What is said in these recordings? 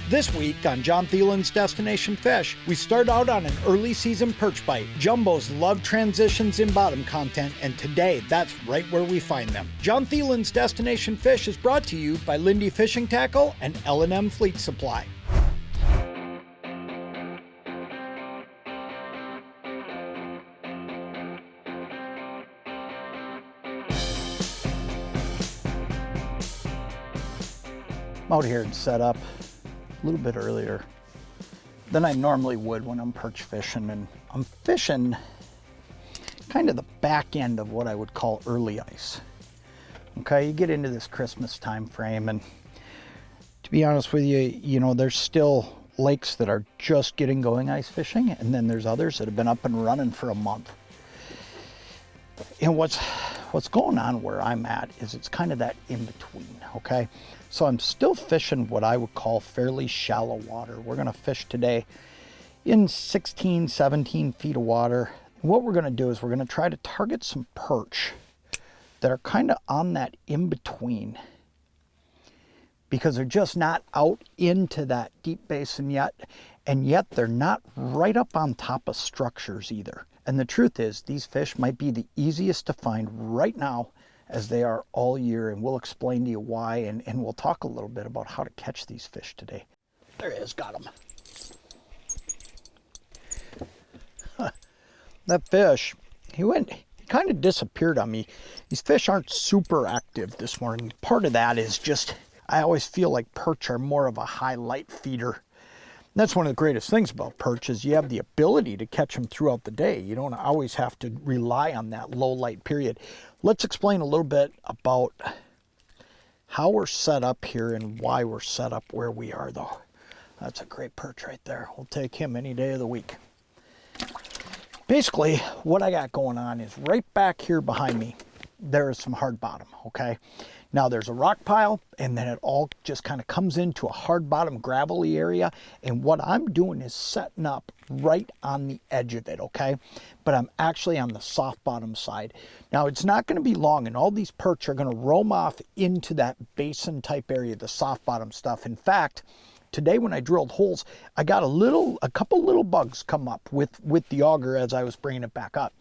This week on John Thelen's Destination Fish, we start out on an early season perch bite. Jumbos love transitions in bottom content, and today that's right where we find them. John Thelen's Destination Fish is brought to you by Lindy Fishing Tackle and L&M Fleet Supply. I'm out here and set up a little bit earlier than I normally would when I'm perch fishing, and I'm fishing kind of the back end of what I would call early ice. Okay, you get into this Christmas time frame, and to be honest with you, you know, there's still lakes that are just getting going ice fishing, and then there's others that have been up and running for a month. And what's going on where I'm at is it's kind of that in between, okay? So I'm still fishing what I would call fairly shallow water. We're gonna fish today in 16, 17 feet of water. And what we're gonna do is we're gonna try to target some perch that are kind of on that in between, because they're just not out into that deep basin yet, and yet they're not right up on top of structures either. And the truth is, these fish might be the easiest to find right now as they are all year, and we'll explain to you why, and we'll talk a little bit about how to catch these fish today. There he is, got him. That fish, he kind of disappeared on me. These fish aren't super active this morning. Part of that is just, I always feel like perch are more of a highlight feeder. That's one of the greatest things about perch is you have the ability to catch them throughout the day. You don't always have to rely on that low light period. Let's explain a little bit about how we're set up here and why we're set up where we are, though. That's a great perch right there. We'll take him any day of the week. Basically, what I got going on is right back here behind me, there is some hard bottom, okay? Now there's a rock pile, and then it all just kind of comes into a hard bottom gravelly area, and what I'm doing is setting up right on the edge of it, okay? But I'm actually on the soft bottom side. Now it's not going to be long, and all these perch are going to roam off into that basin type area, the soft bottom stuff. In fact, today when I drilled holes, I got a couple little bugs come up with the auger as I was bringing it back up.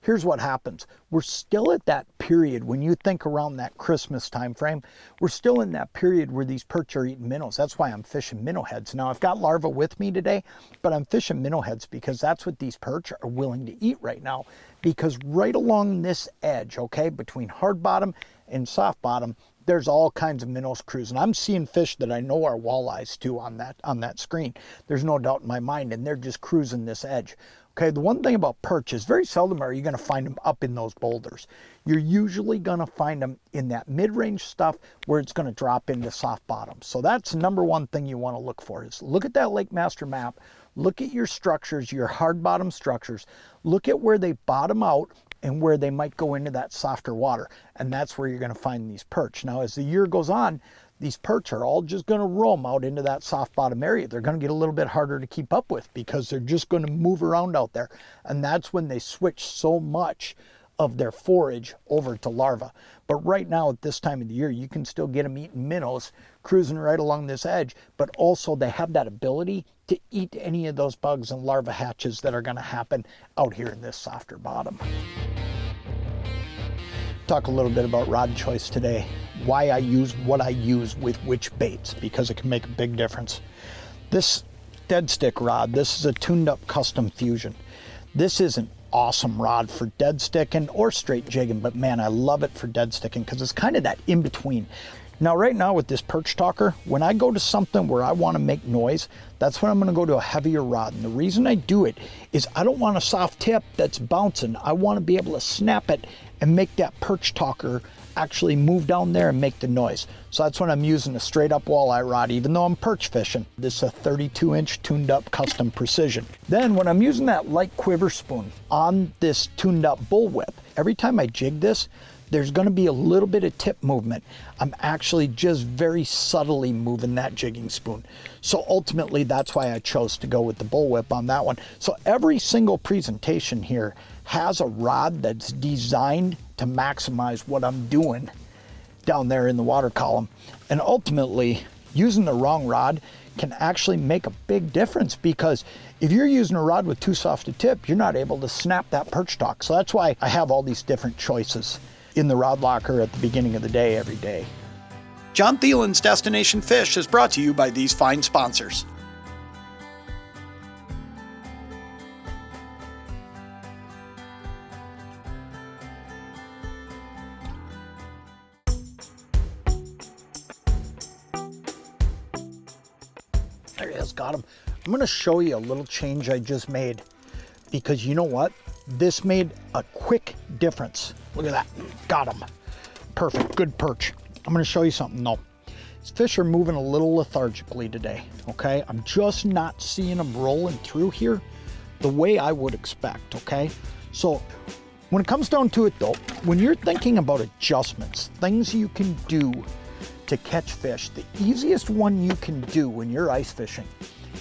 Here's what happens. We're still at that period when you think around that Christmas time frame, we're still in that period where these perch are eating minnows. That's why I'm fishing minnow heads. Now I've got larvae with me today, but I'm fishing minnow heads because that's what these perch are willing to eat right now. Because right along this edge, okay, between hard bottom and soft bottom, there's all kinds of minnows cruising. I'm seeing fish that I know are walleyes too on that screen. There's no doubt in my mind, and they're just cruising this edge. Okay, the one thing about perch is very seldom are you going to find them up in those boulders. You're usually going to find them in that mid-range stuff where it's going to drop into soft bottom. So that's the number one thing you want to look for is look at that Lake Master map, look at your structures, your hard bottom structures, look at where they bottom out and where they might go into that softer water. And that's where you're going to find these perch. Now, as the year goes on, these perch are all just going to roam out into that soft bottom area. They're going to get a little bit harder to keep up with because they're just going to move around out there. And that's when they switch so much of their forage over to larvae. But right now at this time of the year, you can still get them eating minnows, cruising right along this edge, but also they have that ability to eat any of those bugs and larva hatches that are going to happen out here in this softer bottom. Talk a little bit about rod choice today, why I use what I use with which baits, because it can make a big difference. This dead stick rod, this is a tuned up custom fusion. This is an awesome rod for dead sticking or straight jigging, but man, I love it for dead sticking because it's kind of that in between. Now right now with this perch talker, when I go to something where I want to make noise, that's when I'm going to go to a heavier rod. And the reason I do it is I don't want a soft tip that's bouncing. I want to be able to snap it and make that perch talker actually move down there and make the noise. So that's when I'm using a straight up walleye rod, even though I'm perch fishing. This is a 32-inch tuned up custom precision. Then when I'm using that light quiver spoon on this tuned up bullwhip, every time I jig this, there's going to be a little bit of tip movement. I'm actually just very subtly moving that jigging spoon. So ultimately, that's why I chose to go with the bullwhip on that one. So every single presentation here has a rod that's designed to maximize what I'm doing down there in the water column. And ultimately, using the wrong rod can actually make a big difference, because if you're using a rod with too soft a tip, you're not able to snap that perch talk. So that's why I have all these different choices in the rod locker at the beginning of the day every day. John Thelen's Destination Fish is brought to you by these fine sponsors. There he is, got him. I'm going to show you a little change I just made, because you know what? This made a quick difference. Look at that. Got him. Perfect. Good perch. I'm going to show you something though. These fish are moving a little lethargically today, okay? I'm just not seeing them rolling through here the way I would expect, okay? So when it comes down to it though, when you're thinking about adjustments, things you can do to catch fish, the easiest one you can do when you're ice fishing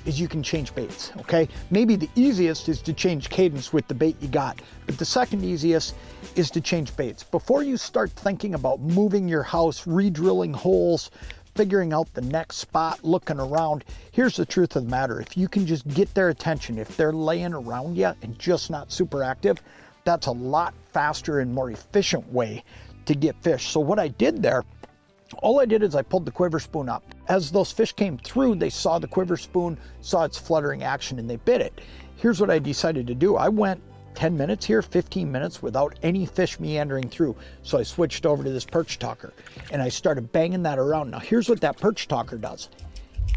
is you can change baits, okay? Maybe the easiest is to change cadence with the bait you got, but the second easiest is to change baits. Before you start thinking about moving your house, re-drilling holes, figuring out the next spot, looking around, here's the truth of the matter. If you can just get their attention, if they're laying around you and just not super active, that's a lot faster and more efficient way to get fish. So what I did there, all I did is I pulled the quiver spoon up. As those fish came through, they saw the quiver spoon, saw its fluttering action, and they bit it. Here's what I decided to do. I went 10 minutes here, 15 minutes without any fish meandering through. So I switched over to this perch talker and I started banging that around. Now here's what that perch talker does.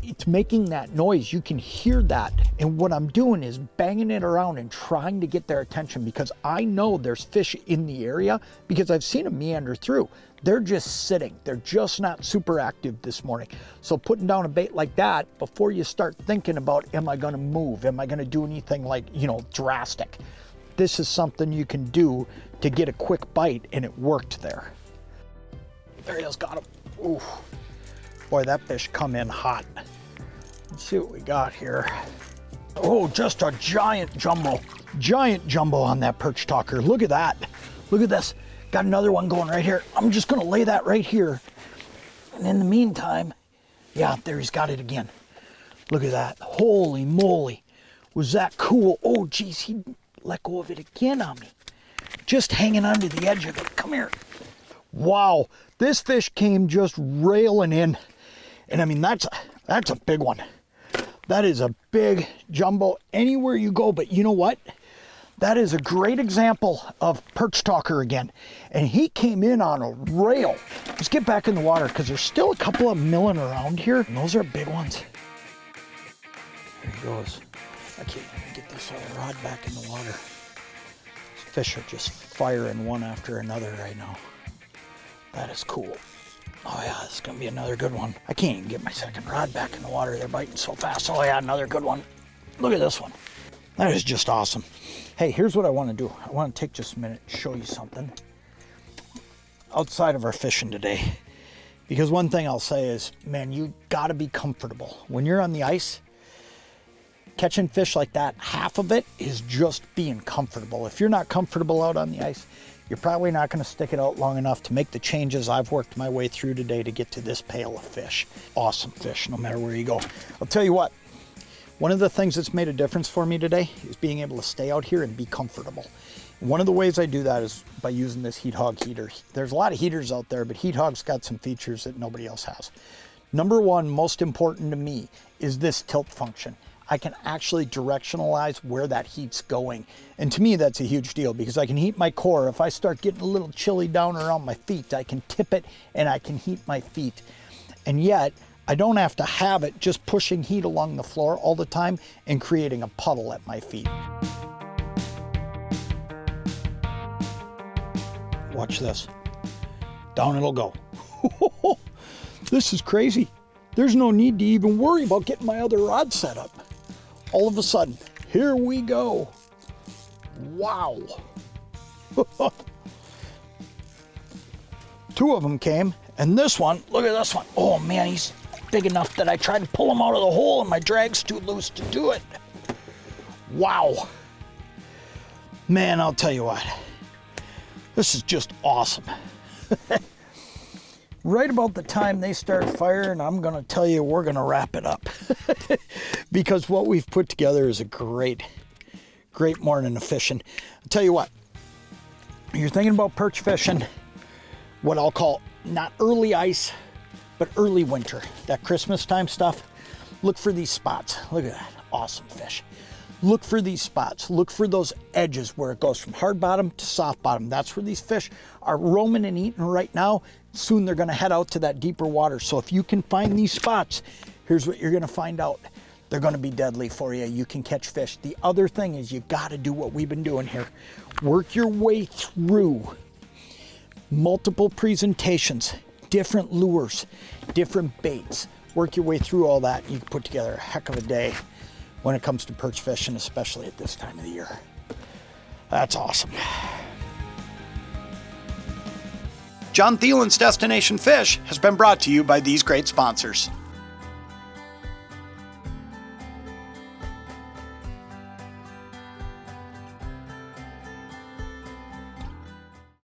It's making that noise. You can hear that. And what I'm doing is banging it around and trying to get their attention, because I know there's fish in the area because I've seen them meander through. They're just sitting. They're just not super active this morning. So putting down a bait like that before you start thinking about, am I going to move? Am I going to do anything like, drastic? This is something you can do to get a quick bite, and it worked there. There he is, got him. Ooh. Boy, that fish come in hot. Let's see what we got here. Oh, just a giant jumbo. Giant jumbo on that perch talker. Look at that. Look at this. Got another one going right here. I'm just gonna lay that right here. And in the meantime, yeah, there he's got it again. Look at that. Holy moly. Was that cool? Oh, geez, he let go of it again on me. Just hanging onto the edge of it. Come here. Wow, this fish came just railing in. And I mean, that's a big one. That is a big jumbo anywhere you go. But you know what? That is a great example of perch talker again. And he came in on a rail. Let's get back in the water, because there's still a couple of milling around here. And those are big ones. There he goes. I can't even get this other rod back in the water. These fish are just firing one after another right now. That is cool. Oh yeah, this is gonna be another good one. I can't even get my second rod back in the water. They're biting so fast. Oh yeah, another good one. Look at this one. That is just awesome. Hey, here's what I want to do. I want to take just a minute and show you something outside of our fishing today. Because one thing I'll say is, man, you gotta be comfortable. When you're on the ice, catching fish like that, half of it is just being comfortable. If you're not comfortable out on the ice, you're probably not going to stick it out long enough to make the changes I've worked my way through today to get to this pail of fish. Awesome fish, no matter where you go. I'll tell you what, one of the things that's made a difference for me today is being able to stay out here and be comfortable. One of the ways I do that is by using this Heat Hog heater. There's a lot of heaters out there, but Heat Hog's got some features that nobody else has. Number one, most important to me, is this tilt function. I can actually directionalize where that heat's going. And to me, that's a huge deal, because I can heat my core. If I start getting a little chilly down around my feet, I can tip it and I can heat my feet. And yet, I don't have to have it just pushing heat along the floor all the time and creating a puddle at my feet. Watch this. Down it'll go. This is crazy. There's no need to even worry about getting my other rod set up. All of a sudden, here we go. Wow. Two of them came, and this one, look at this one. Oh man, he's big enough that I tried to pull him out of the hole and my drag's too loose to do it. Wow. Man, I'll tell you what. This is just awesome. right about the time they start firing, I'm going to tell you we're going to wrap it up. Because what we've put together is a great morning of fishing. I'll tell you what, you're thinking about perch fishing, what I'll call not early ice, but early winter, that Christmas time stuff. Look for these spots. Look at that, awesome fish. Look for these spots. Look for those edges where it goes from hard bottom to soft bottom. That's where these fish are roaming and eating right now. Soon they're gonna head out to that deeper water. So if you can find these spots, here's what you're gonna find out. They're gonna be deadly for you. You can catch fish. The other thing is you gotta do what we've been doing here. Work your way through multiple presentations, different lures, different baits. Work your way through all that. You can put together a heck of a day when it comes to perch fishing, especially at this time of the year. That's awesome. John Thelen's Destination Fish has been brought to you by these great sponsors.